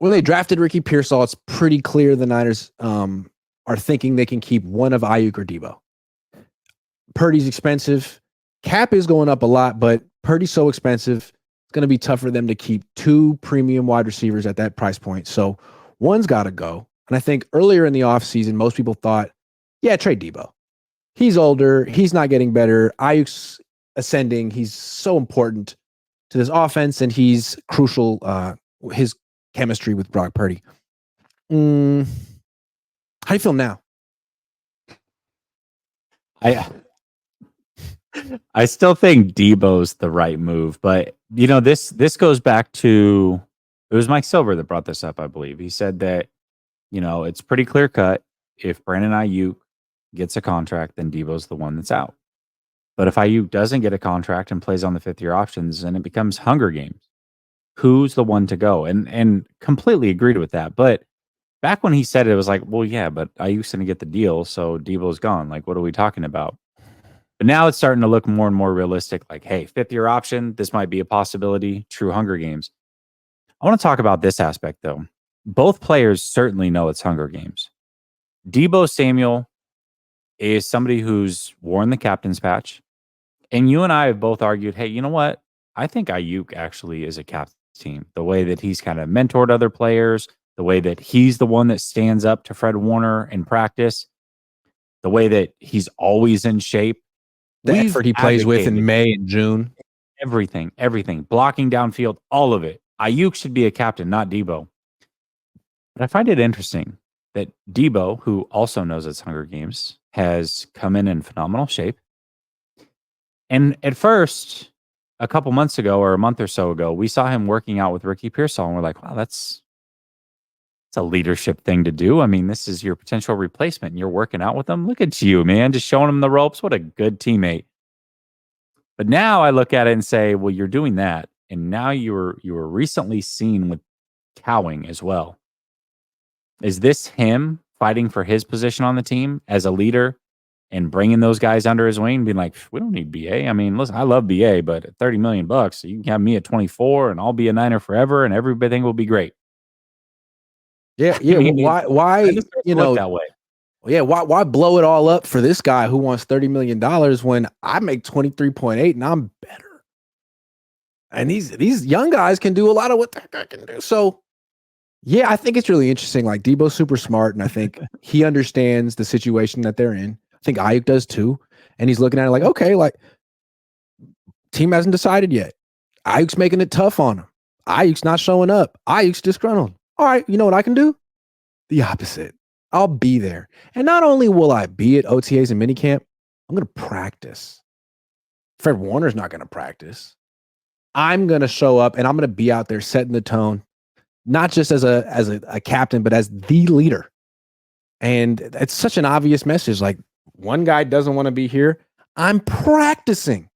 when they drafted Ricky Pearsall, it's pretty clear the Niners are thinking they can keep one of Aiyuk or Deebo. Purdy's expensive. Cap is going up a lot, but Purdy's so expensive. It's going to be tough for them to keep two premium wide receivers at that price point. So one's got to go. And I think earlier in the offseason, most people thought, yeah, trade Deebo. He's older. He's not getting better. Ayuk's ascending. He's so important to this offense, and he's crucial. His chemistry with Brock Purdy. How do you feel now? I still think Deebo's the right move, but this goes back to, it was Mike Silver that brought this up, I believe. He said that it's pretty clear cut. If Brandon Aiyuk gets a contract, then Deebo's the one that's out. But if Aiyuk doesn't get a contract and plays on the 5th-year options, then it becomes Hunger Games. Who's the one to go? And completely agreed with that. But back when he said it was like, well, yeah, but Aiyuk's going to get the deal, so Deebo's gone. Like, what are we talking about? But now it's starting to look more and more realistic. Like, hey, 5th-year option, this might be a possibility. True Hunger Games. I want to talk about this aspect, though. Both players certainly know it's Hunger Games. Deebo Samuel is somebody who's worn the captain's patch. And you and I have both argued, hey, you know what? I think Aiyuk actually is a captain's team. The way that he's kind of mentored other players, the way that he's the one that stands up to Fred Warner in practice, the way that he's always in shape. The effort he plays with in May and June. Everything. Blocking downfield, all of it. Aiyuk should be a captain, not Deebo. But I find it interesting that Deebo, who also knows it's Hunger Games, has come in phenomenal shape. And at first, a couple months ago or a month or so ago, we saw him working out with Ricky Pearsall, and we're like, wow, that's a leadership thing to do. I mean, this is your potential replacement, and you're working out with them. Look at you, man, just showing him the ropes. What a good teammate. But now I look at it and say, well, you're doing that, and now you were recently seen with Cowing as well. Is this him fighting for his position on the team as a leader and bringing those guys under his wing and being like, we don't need BA. I mean, listen, I love BA, but at $30 million, you can have me at 24 and I'll be a Niner forever and everything will be great. Yeah. I mean, why that way? Yeah, why blow it all up for this guy who wants $30 million when I make 23.8 and I'm better? And these young guys can do a lot of what that guy can do. So yeah, I think it's really interesting. Like, Deebo's super smart, and I think he understands the situation that they're in. I think Aiyuk does too. And he's looking at it like, okay, like, team hasn't decided yet. Ayuk's making it tough on him. Ayuk's not showing up. Ayuk's disgruntled. All right, you know what I can do? The opposite. I'll be there. And not only will I be at OTAs and minicamp, I'm going to practice. Fred Warner's not going to practice. I'm going to show up, and I'm going to be out there setting the tone. Not just as a captain, but as the leader. And it's such an obvious message. Like, one guy doesn't want to be here. I'm practicing.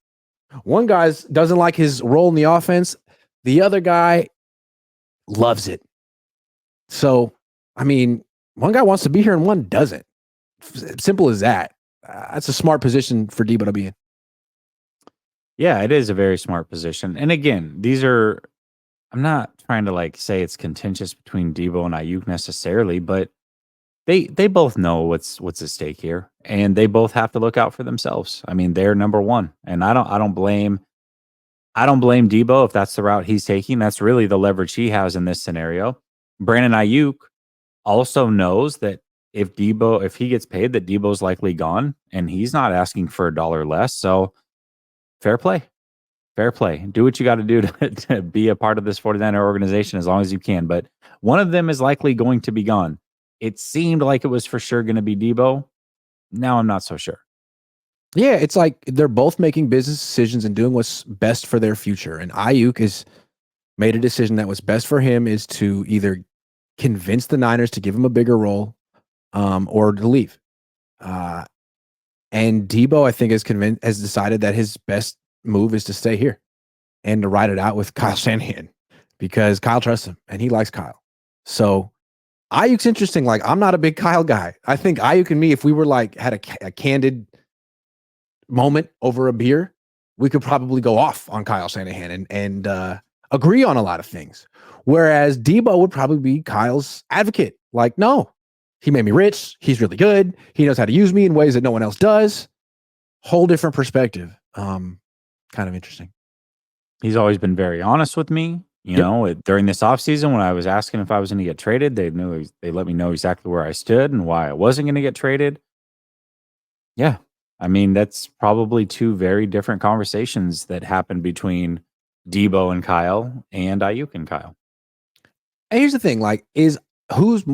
One guy doesn't like his role in the offense. The other guy loves it. So, I mean, one guy wants to be here and one doesn't. Simple as that. That's a smart position for Deebo to be in. Yeah, it is a very smart position. And again, I'm not trying to like say it's contentious between Deebo and Aiyuk necessarily, but they both know what's at stake here, and they both have to look out for themselves. I mean, they're number one, and I don't blame Deebo if that's the route he's taking. That's really the leverage he has in this scenario. Brandon Aiyuk also knows that if he gets paid, that Deebo's likely gone, and he's not asking for $1 less. So fair play. Do what you got to do to be a part of this 49er organization as long as you can. But one of them is likely going to be gone. It seemed like it was for sure going to be Deebo. Now I'm not so sure. Yeah, it's like they're both making business decisions and doing what's best for their future. And Aiyuk has made a decision that what's best for him is to either convince the Niners to give him a bigger role or to leave. And Deebo, I think, has decided that his best move is to stay here and to ride it out with Kyle Shanahan because Kyle trusts him and he likes Kyle. So Aiyuk's interesting. Like, I'm not a big Kyle guy. I think Aiyuk and me, if we were like had a candid moment over a beer, we could probably go off on Kyle Shanahan and agree on a lot of things. Whereas Deebo would probably be Kyle's advocate. Like, no, he made me rich. He's really good. He knows how to use me in ways that no one else does. Whole different perspective. Kind of interesting. He's always been very honest with me. During this offseason when I was asking if I was going to get traded, they let me know exactly where I stood and why I wasn't going to get traded. Yeah. I mean, that's probably two very different conversations that happened between Deebo and Kyle and Aiyuk and Kyle. And here's the thing, like, who's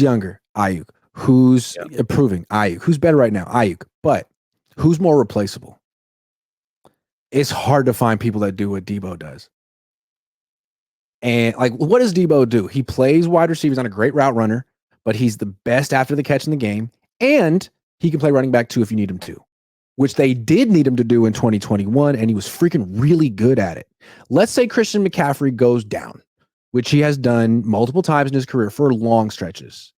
younger? Aiyuk. Who's improving? Aiyuk. Who's better right now? Aiyuk. But who's more replaceable? It's hard to find people that do what Deebo does. And like, what does Deebo do? He plays wide receivers on a great route runner, but he's the best after the catch in the game. And he can play running back too if you need him to, which they did need him to do in 2021. And he was freaking really good at it. Let's say Christian McCaffrey goes down, which he has done multiple times in his career for long stretches.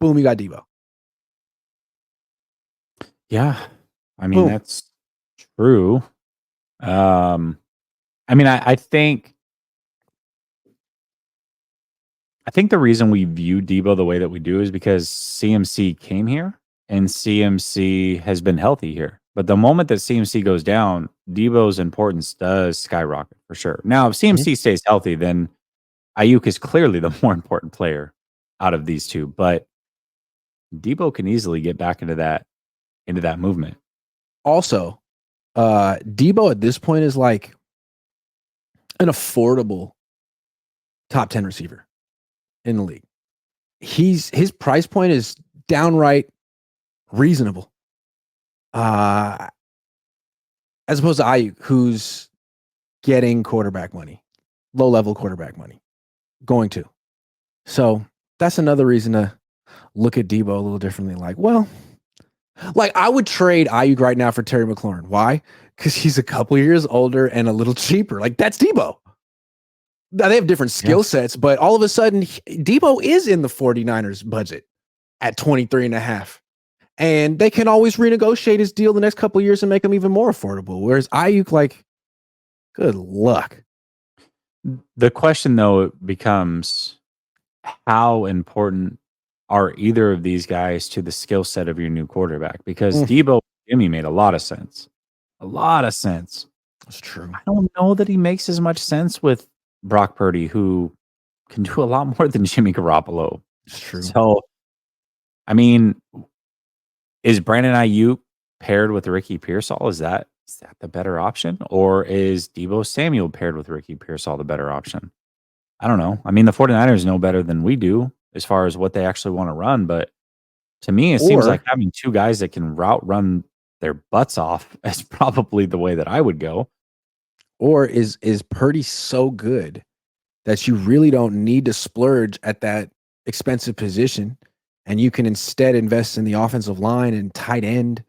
Boom, you got Deebo. Yeah. I mean, that's true. I mean, I think the reason we view Deebo the way that we do is because CMC came here and CMC has been healthy here. But the moment that CMC goes down, Deebo's importance does skyrocket for sure. Now, if CMC stays healthy, then Aiyuk is clearly the more important player out of these two. But Deebo can easily get back into that movement. Also, Deebo at this point is like an affordable top 10 receiver in the league. His price point is downright reasonable. As opposed to Aiyuk, who's getting quarterback money, low-level quarterback money, going to. So that's another reason to look at Deebo a little differently. Like, well, like I would trade Aiyuk right now for Terry McLaurin. Why? Because he's a couple years older and a little cheaper. Like, that's Deebo. Now, they have different skill sets, but all of a sudden, Deebo is in the 49ers budget at 23 and a half. And they can always renegotiate his deal the next couple of years and make him even more affordable. Whereas Aiyuk, like, good luck. The question, though, becomes how important are either of these guys to the skill set of your new quarterback? Because Deebo Jimmy made a lot of sense. A lot of sense. That's true. I don't know that he makes as much sense with Brock Purdy, who can do a lot more than Jimmy Garoppolo. It's true. So, I mean, is Brandon Aiyuk paired with Ricky Pearsall? Is that the better option? Or is Deebo Samuel paired with Ricky Pearsall the better option? I don't know. I mean, the 49ers know better than we do as far as what they actually want to run. But to me, it seems like having two guys that can route run their butts off is probably the way that I would go. Or is Purdy so good that you really don't need to splurge at that expensive position, and you can instead invest in the offensive line and tight end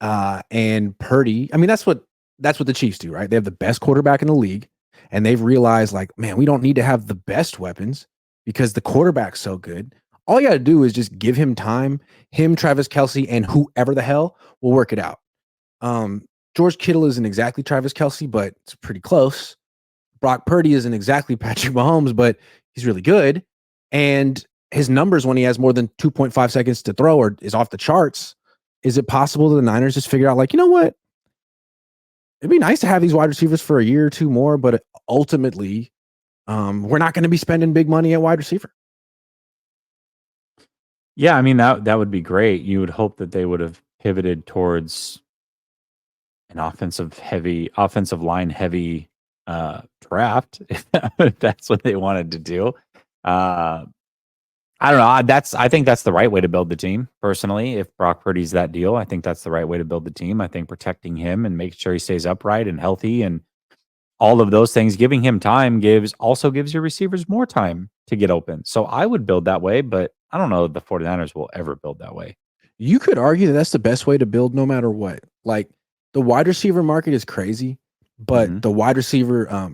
and Purdy? I mean, that's what the Chiefs do, right? They have the best quarterback in the league, and they've realized, like, man, we don't need to have the best weapons because the quarterback's so good. All you got to do is just give him time. Him, Travis Kelce, and whoever the hell will work it out. George Kittle isn't exactly Travis Kelce, but it's pretty close. Brock Purdy isn't exactly Patrick Mahomes, but he's really good. And his numbers when he has more than 2.5 seconds to throw is off the charts. Is it possible that the Niners just figure out, like, you know what? It'd be nice to have these wide receivers for a year or two more, but ultimately, we're not going to be spending big money at wide receiver. Yeah, I mean, that would be great. You would hope that they would have pivoted towards an offensive line heavy draft, if that's what they wanted to do. I don't know. I think that's the right way to build the team, personally. If Brock Purdy's that deal, I think that's the right way to build the team. I think protecting him and making sure he stays upright and healthy and all of those things, giving him time gives your receivers more time to get open. So I would build that way, but I don't know that the 49ers will ever build that way. You could argue that that's the best way to build no matter what. Like, the wide receiver market is crazy, but the wide receiver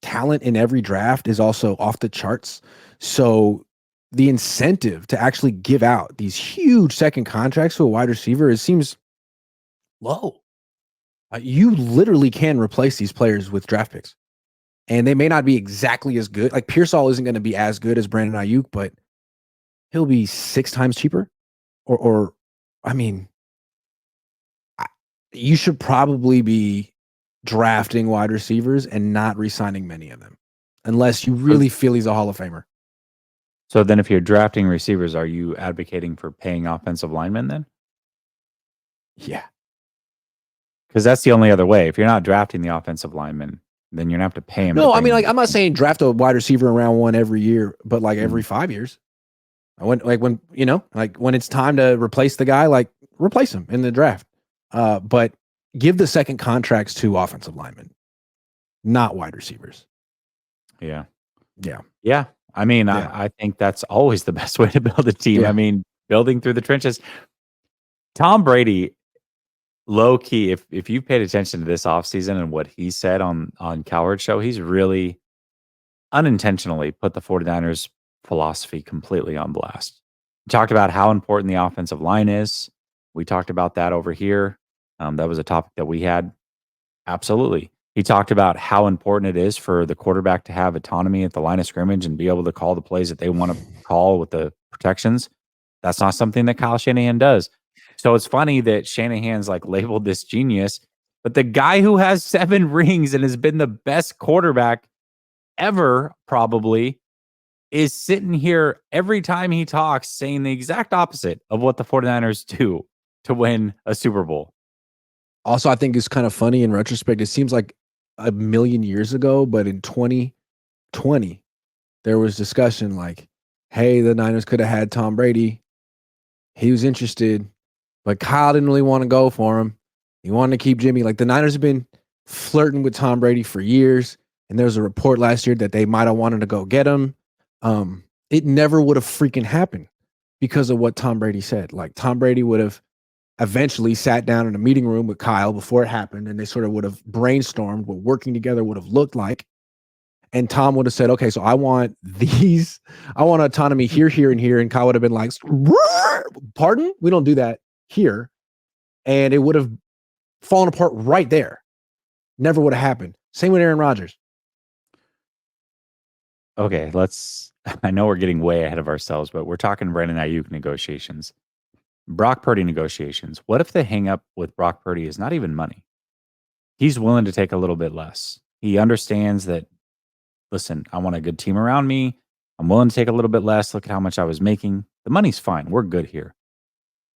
talent in every draft is also off the charts. So the incentive to actually give out these huge second contracts to a wide receiver, it seems low. You literally can replace these players with draft picks, and they may not be exactly as good. Like Pearsall isn't going to be as good as Brandon Aiyuk, but he'll be 6 times cheaper. Or I mean, you should probably be drafting wide receivers and not re-signing many of them, unless you really feel he's a Hall of Famer. So then, if you're drafting receivers, are you advocating for paying offensive linemen then? Yeah. Because that's the only other way. If you're not drafting the offensive lineman, then you're gonna have to pay him. No, I mean, like, I'm not saying draft a wide receiver in round 1 every year, but like every 5 years. When it's time to replace the guy, like replace him in the draft. But give the second contracts to offensive linemen, not wide receivers. Yeah. I mean, I think that's always the best way to build a team. Yeah. I mean, building through the trenches. Tom Brady, low key, if you paid attention to this offseason and what he said on Cowherd Show, he's really unintentionally put the 49ers philosophy completely on blast. We talked about how important the offensive line is. We talked about that over here. That was a topic that we had. Absolutely. He talked about how important it is for the quarterback to have autonomy at the line of scrimmage and be able to call the plays that they want to call with the protections. That's not something that Kyle Shanahan does. So it's funny that Shanahan's like labeled this genius, but the guy who has 7 rings and has been the best quarterback ever probably is sitting here every time he talks saying the exact opposite of what the 49ers do to win a Super Bowl. Also, I think it's kind of funny in retrospect. It seems like a million years ago, but in 2020, there was discussion like, hey, the Niners could have had Tom Brady. He was interested, but Kyle didn't really want to go for him. He wanted to keep Jimmy. Like the Niners have been flirting with Tom Brady for years. And there was a report last year that they might have wanted to go get him. It never would have freaking happened because of what Tom Brady said. Like Tom Brady would have eventually sat down in a meeting room with Kyle before it happened, and they sort of would have brainstormed what working together would have looked like. And Tom would have said, okay, so I want autonomy here, here, and here. And Kyle would have been like, pardon? We don't do that here. And it would have fallen apart right there. Never would have happened. Same with Aaron Rodgers. Okay, I know we're getting way ahead of ourselves, but we're talking Brandon Aiyuk negotiations. Brock Purdy negotiations. What if the hang up with Brock Purdy is not even money? He's willing to take a little bit less. He understands that, listen, I want a good team around me. I'm willing to take a little bit less. Look at how much I was making. The money's fine. We're good here.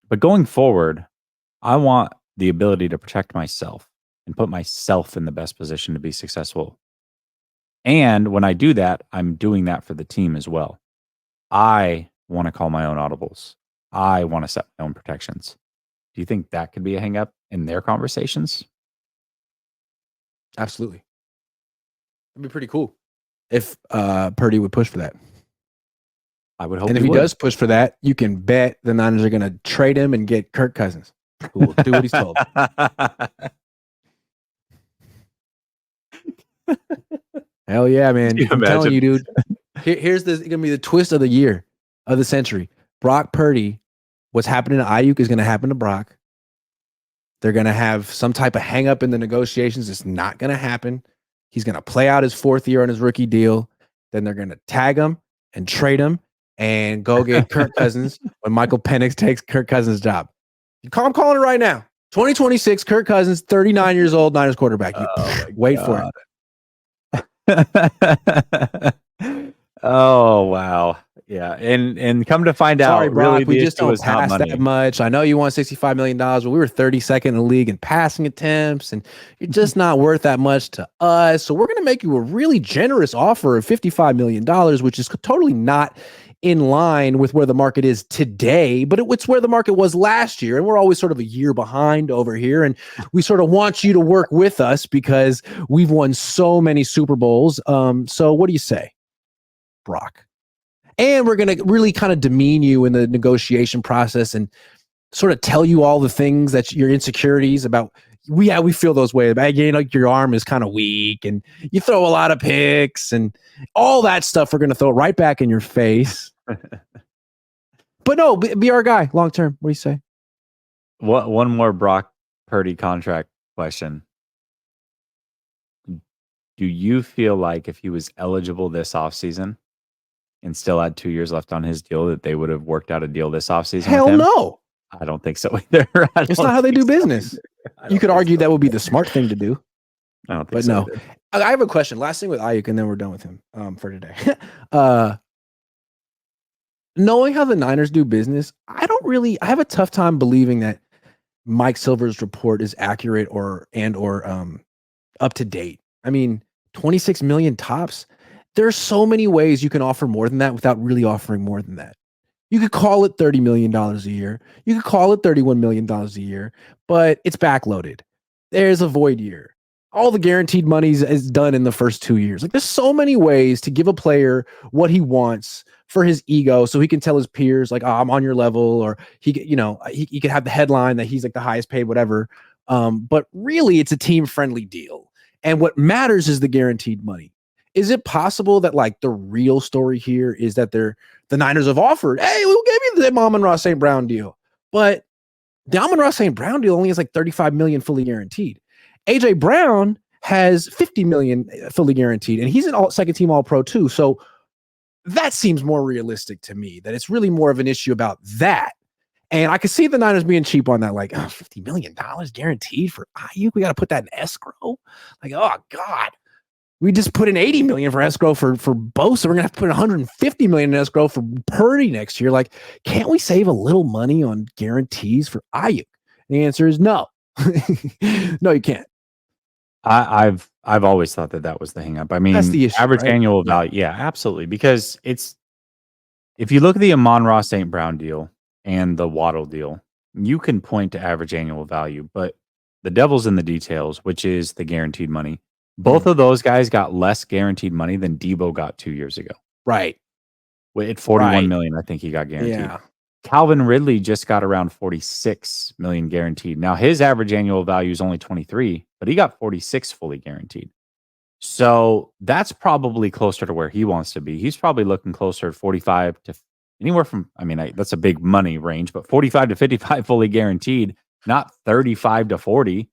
But going forward, I want the ability to protect myself and put myself in the best position to be successful. And when I do that, I'm doing that for the team as well. I want to call my own audibles. I want to set my own protections. Do you think that could be a hang up in their conversations? Absolutely. It'd be pretty cool if Purdy would push for that. I would hope. And if he does push for that, you can bet the Niners are going to trade him and get Kirk Cousins, who will do what he's told. Hell yeah, man. I'm telling you, dude. Here's going to be the twist of the year, of the century. Brock Purdy, what's happening to Aiyuk is going to happen to Brock. They're going to have some type of hang up in the negotiations. It's not going to happen. He's going to play out his 4th year on his rookie deal. Then they're going to tag him and trade him and go get Kirk Cousins when Michael Penix takes Kirk Cousins' job. I'm calling it right now. 2026, Kirk Cousins, 39 years old, Niners quarterback. Wait for it. Oh wow, yeah, and come to find out, sorry, Brock, really, we just don't pass that much. I know you want $65 million, but we were 32nd in the league in passing attempts, and you're just not worth that much to us. So we're going to make you a really generous offer of $55 million, which is totally not in line with where the market is today, but it's where the market was last year. And we're always sort of a year behind over here. And we sort of want you to work with us because we've won so many Super Bowls. So what do you say, Brock? And we're going to really kind of demean you in the negotiation process and sort of tell you all the things that your insecurities about. We feel those ways about, like your arm is kind of weak and you throw a lot of picks and all that stuff. We're going to throw it right back in your face. But no, be our guy long term. What do you say? One more Brock Purdy contract question. do you feel like if he was eligible this offseason and still had 2 years left on his deal, that they would have worked out a deal this offseason with Hell him? no. I don't think so either. It's not how they do business. You could argue that would be the smart thing to do. I don't think But so no. either. I have a question. Last thing with Aiyuk, and then we're done with him for today. Knowing how the Niners do business, I have a tough time believing that Mike Silver's report is accurate or up to date. I mean, 26 million tops. There's so many ways you can offer more than that without really offering more than that. You could call it $30 million a year. You could call it $31 million a year, but it's backloaded. There's a void year. All the guaranteed money is done in the first 2 years. Like, there's so many ways to give a player what he wants for his ego, so he can tell his peers, like, oh, I'm on your level, or he could have the headline that he's like the highest paid, whatever. But really, it's a team-friendly deal. And what matters is the guaranteed money. Is it possible that like the real story here is that the Niners have offered, hey, we'll give you the Amon-Ra St. Brown deal, but the Amon-Ra St. Brown deal only has like 35 million fully guaranteed. AJ Brown has 50 million fully guaranteed, and he's an second team All-Pro too. So that seems more realistic to me, that it's really more of an issue about that. And I could see the Niners being cheap on that, like, oh, $50 million guaranteed for Aiyuk. We got to put that in escrow. Like, oh God, we just put in 80 million for escrow for Bosa. We're gonna have to put 150 million in escrow for Purdy next year. Like, can't we save a little money on guarantees for Aiyuk? The answer is no. No, you can't. I've always thought that was the hang up. I mean, That's the issue, average right? annual value. Yeah, absolutely. Because if you look at the Amon-Ra St. Brown deal and the Waddle deal, you can point to average annual value, but the devil's in the details, which is the guaranteed money. Both of those guys got less guaranteed money than Deebo got 2 years ago. Right. At 41 million, I think he got guaranteed. Yeah. Calvin Ridley just got around 46 million guaranteed. Now his average annual value is only 23, but he got 46 fully guaranteed. So that's probably closer to where he wants to be. He's probably looking closer to 45 to anywhere from, that's a big money range, but 45 to 55 fully guaranteed, not 35 to 40.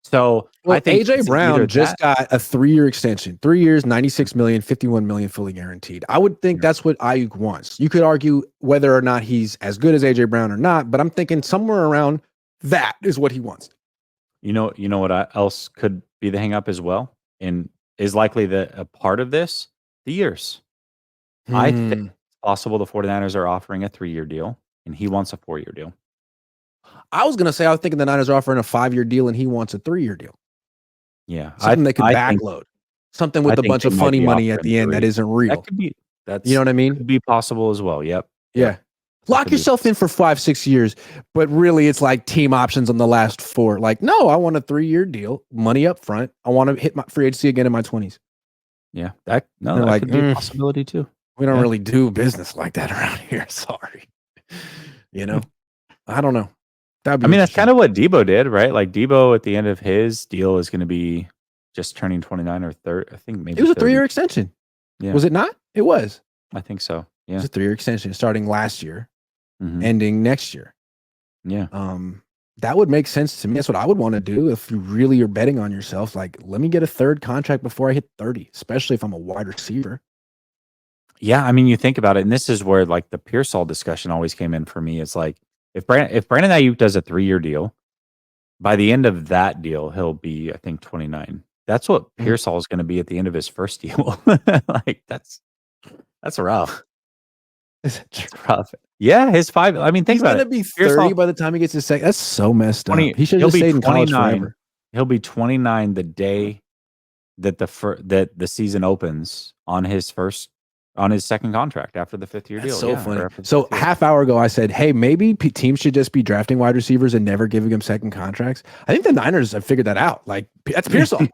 So I think AJ Brown just got a 3-year extension, 3 years, 96 million, 51 million fully guaranteed. I would think that's what Aiyuk wants. You could argue whether or not he's as good as AJ Brown or not, but I'm thinking somewhere around that is what he wants. You know what else could be the hang up as well, and is likely a part of this? The years. I think it's possible the 49ers are offering a 3-year deal and he wants a 4-year deal. I was thinking the Niners are offering a 5-year deal and he wants a 3-year deal. Yeah. Something they could backload. Something with a bunch of funny money at the end that isn't real. That could be, you know what I mean? Could be possible as well. Yep. Yeah. Lock yourself in for 5-6 years, but really it's like team options on the last 4. Like, no, I want a 3-year deal, money up front. I want to hit my free agency again in my 20s. Yeah. That could be a possibility too. We don't really do business like that around here. Sorry. I don't know. That's kind of what Deebo did, right? Like Deebo at the end of his deal is going to be just turning 29 or 30. I think maybe it was a 30. 3-year extension. Yeah. Was it not? It was. I think so. Yeah. It was a 3-year extension starting last year, ending next year. Yeah. That would make sense to me. That's what I would want to do if you really are betting on yourself. Like, let me get a 3rd contract before I hit 30, especially if I'm a wide receiver. Yeah, you think about it, and this is where like the Pearsall discussion always came in for me. It's like if Brandon Aiyuk does a 3-year deal, by the end of that deal, he'll be, I think, 29. That's what Pearsall is going to be at the end of his first deal. Like that's rough. Is it true? Rough. Yeah, his 5. Think he's about it. He's going to be 30 by the time he gets his second. That's so messed up. He should have stayed in college forever. He'll be 29 the day that the season opens on his second contract after the 5th-year deal. So funny. So half hour ago, I said, hey, maybe teams should just be drafting wide receivers and never giving them second contracts. I think the Niners have figured that out. Like, that's Pearsall.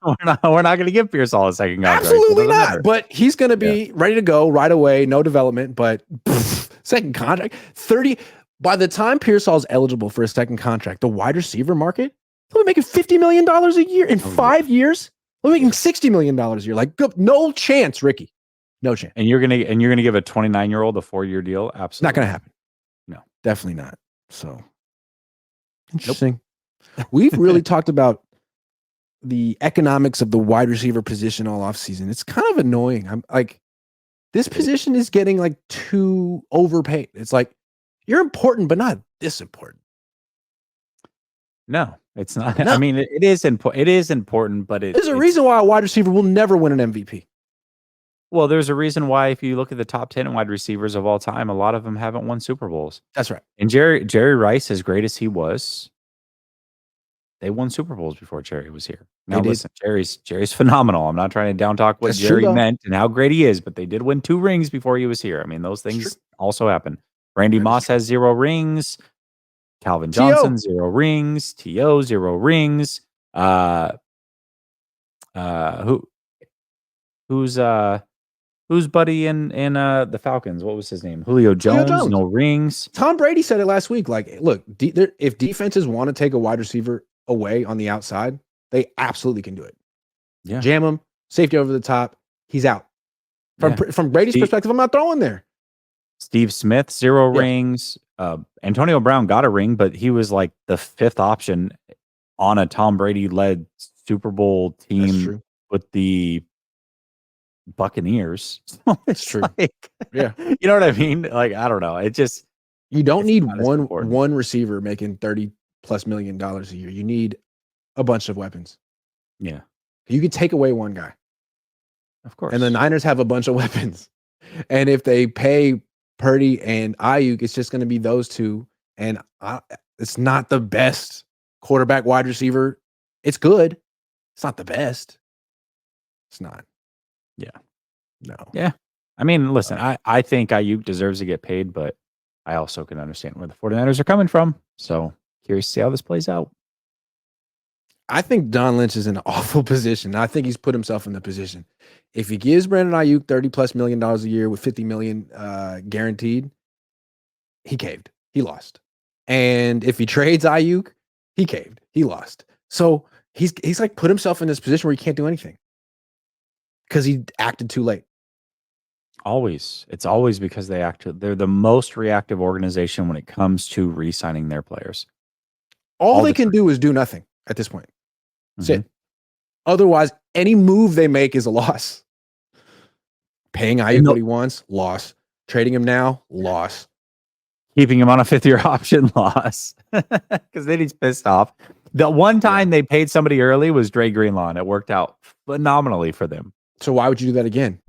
we're not going to give Pearsall a second contract. Absolutely not. Matter. But he's going to be ready to go right away. No development, but second contract. 30. By the time Pearsall's eligible for a second contract, the wide receiver market, they'll be making $50 million a year in 5 years. They're making $60 million a year. Like, no chance, Ricky. No chance. And you're gonna give a 29-year-old a 4-year deal? Absolutely not gonna happen. No, definitely not. So interesting. We've really talked about the economics of the wide receiver position all offseason. It's kind of annoying. I'm like, this position is getting like too overpaid. It's like, you're important, but not this important. No, it's not. No. I mean, it is important. It is important, but there's a reason why a wide receiver will never win an MVP. Well, there's a reason why if you look at the top 10 wide receivers of all time, a lot of them haven't won Super Bowls. That's right. And Jerry Rice, as great as he was, they won Super Bowls before Jerry was here. Now listen, Jerry's phenomenal. I'm not trying to down talk what Jerry meant and how great he is, but they did win 2 rings before he was here. I mean, those things also happen. Randy Moss has 0 rings. Calvin Johnson, 0 rings. T.O., 0 rings. Who's buddy in the Falcons? What was his name? Julio Jones. No rings. Tom Brady said it last week. Like, look, if defenses want to take a wide receiver away on the outside, they absolutely can do it. Yeah, jam him, safety over the top. He's out. From Brady's perspective, I'm not throwing there. Steve Smith, 0 rings. Antonio Brown got a ring, but he was like the 5th option on a Tom Brady led Super Bowl team with the Buccaneers. So it's true. Like, you know what I mean? Like, I don't know. It just, you don't need one receiver making $30+ million a year. You need a bunch of weapons. Yeah. You could take away one guy. Of course. And the Niners have a bunch of weapons. And if they pay Purdy and Aiyuk, it's just going to be those two. And it's not the best quarterback wide receiver. It's good. It's not the best. It's not. Yeah. No. Yeah. I mean, listen, I think Aiyuk deserves to get paid, but I also can understand where the 49ers are coming from. So curious to see how this plays out. I think Don Lynch is in an awful position. I think he's put himself in the position. If he gives Brandon Aiyuk $30+ million a year with $50 million guaranteed, he caved. He lost. And if he trades Aiyuk, he caved. He lost. So he's like put himself in this position where he can't do anything because he acted too late. Always. It's always because they acted. They're the most reactive organization when it comes to re-signing their players. All they can do is do nothing at this point. That's it. Otherwise, any move they make is a loss. Paying Aiyuk what he wants, loss. Trading him now, loss. Keeping him on a 5th-year option, loss. Because then he's pissed off. The one time they paid somebody early was Dre Greenlaw, and it worked out phenomenally for them. So why would you do that again?